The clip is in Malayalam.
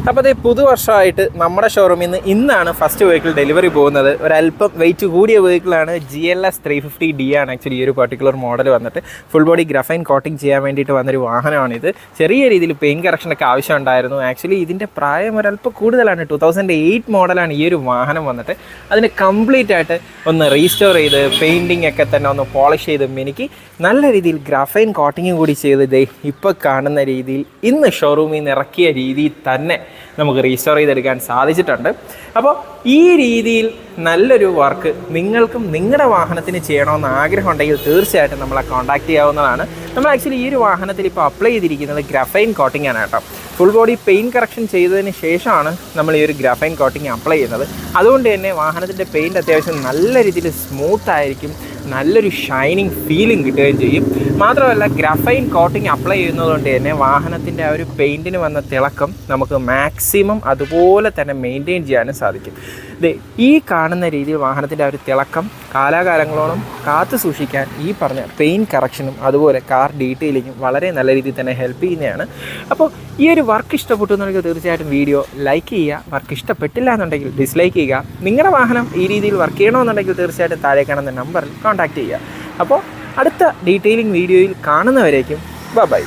അപ്പോൾ അതേ പുതുവർഷമായിട്ട് നമ്മുടെ ഷോറൂമിൽ നിന്ന് ഇന്നാണ് ഫസ്റ്റ് വെഹിക്കിൾ ഡെലിവറി പോകുന്നത്. ഒരല്പം വെയിറ്റ് കൂടിയ വെഹിക്കിളാണ്. GLS 350D ആണ് ആക്ച്വലി ഈ ഒരു പർട്ടിക്കുലർ മോഡൽ വന്നിട്ട്. ഫുൾ ബോഡി ഗ്രഫൈൻ കോട്ടിംഗ് ചെയ്യാൻ വേണ്ടിയിട്ട് വന്നൊരു വാഹനമാണിത്. ചെറിയ രീതിയിൽ പെയിൻറ്റ് കറക്ഷനൊക്കെ ആവശ്യമുണ്ടായിരുന്നു. ആക്ച്വലി ഇതിൻ്റെ പ്രായം ഒരല്പം കൂടുതലാണ്. 2008 മോഡലാണ് ഈ ഒരു വാഹനം വന്നിട്ട്. അതിന് കംപ്ലീറ്റ് ആയിട്ട് ഒന്ന് റീസ്റ്റോർ ചെയ്ത് പെയിൻറ്റിംഗ് ഒക്കെ തന്നെ ഒന്ന് പോളിഷ് ചെയ്ത് എനിക്ക് നല്ല രീതിയിൽ ഗ്രഫൈൻ കോട്ടിങ്ങും കൂടി ചെയ്ത് ഇപ്പോൾ കാണുന്ന രീതിയിൽ ഇന്ന് ഷോറൂമിൽ നിന്ന് ഇറക്കിയ രീതിയിൽ തന്നെ നമുക്ക് റീസ്റ്റോർ ചെയ്തെടുക്കാൻ സാധിച്ചിട്ടുണ്ട്. അപ്പോൾ ഈ രീതിയിൽ നല്ലൊരു വർക്ക് നിങ്ങൾക്കും നിങ്ങളുടെ വാഹനത്തിന് ചെയ്യണമെന്ന് ആഗ്രഹമുണ്ടെങ്കിൽ തീർച്ചയായിട്ടും നമ്മളെ കോൺടാക്ട് ചെയ്യാവുന്നതാണ്. നമ്മൾ ആക്ച്വലി ഈ ഒരു വാഹനത്തിൽ ഇപ്പോൾ അപ്ലൈ ചെയ്തിരിക്കുന്നത് ഗ്രഫൈൻ കോട്ടിംഗ് ആണ് കേട്ടോ. ഫുൾ ബോഡി പെയിൻറ്റ് കറക്ഷൻ ചെയ്തതിന് ശേഷമാണ് നമ്മൾ ഈ ഒരു ഗ്രഫൈൻ കോട്ടിംഗ് അപ്ലൈ ചെയ്യുന്നത്. അതുകൊണ്ട് തന്നെ വാഹനത്തിൻ്റെ പെയിൻറ്റ് അത്യാവശ്യം നല്ല രീതിയിൽ സ്മൂത്ത് ആയിരിക്കും, നല്ലൊരു ഷൈനിങ് ഫീലിംഗ് കിട്ടുകയും ചെയ്യും. മാത്രമല്ല ഗ്രഫൈൻ കോട്ടിംഗ് അപ്ലൈ ചെയ്യുന്നതുകൊണ്ട് തന്നെ വാഹനത്തിൻ്റെ ആ ഒരു പെയിൻറ്റിന് വന്ന തിളക്കം നമുക്ക് മാക്സിമം അതുപോലെ തന്നെ മെയിൻറ്റെയിൻ ചെയ്യാനും സാധിക്കും. ഈ കാണുന്ന രീതിയിൽ വാഹനത്തിൻ്റെ ആ ഒരു തിളക്കം കാലാകാലങ്ങളോളം കാത്തു സൂക്ഷിക്കാൻ ഈ പറഞ്ഞ പെയിൻറ്റ് കറക്ഷനും അതുപോലെ കാർ ഡീറ്റെയിലിങ്ങും വളരെ നല്ല രീതിയിൽ തന്നെ ഹെൽപ്പ് ചെയ്യുന്നതാണ്. അപ്പോൾ ഈ ഒരു വർക്ക് ഇഷ്ടപ്പെട്ടു എന്നുണ്ടെങ്കിൽ തീർച്ചയായിട്ടും വീഡിയോ ലൈക്ക് ചെയ്യുക. വർക്ക് ഇഷ്ടപ്പെട്ടില്ല എന്നുണ്ടെങ്കിൽ ഡിസ്ലൈക്ക് ചെയ്യുക. നിങ്ങളുടെ വാഹനം ഈ രീതിയിൽ വർക്ക് ചെയ്യണമെന്നുണ്ടെങ്കിൽ തീർച്ചയായിട്ടും താഴെ കാണുന്ന നമ്പറിൽ കോൺടാക്റ്റ് ചെയ്യുക. അപ്പോൾ അടുത്ത ഡീറ്റെയിലിംഗ് വീഡിയോയിൽ കാണുന്നവരേക്കും ബൈ.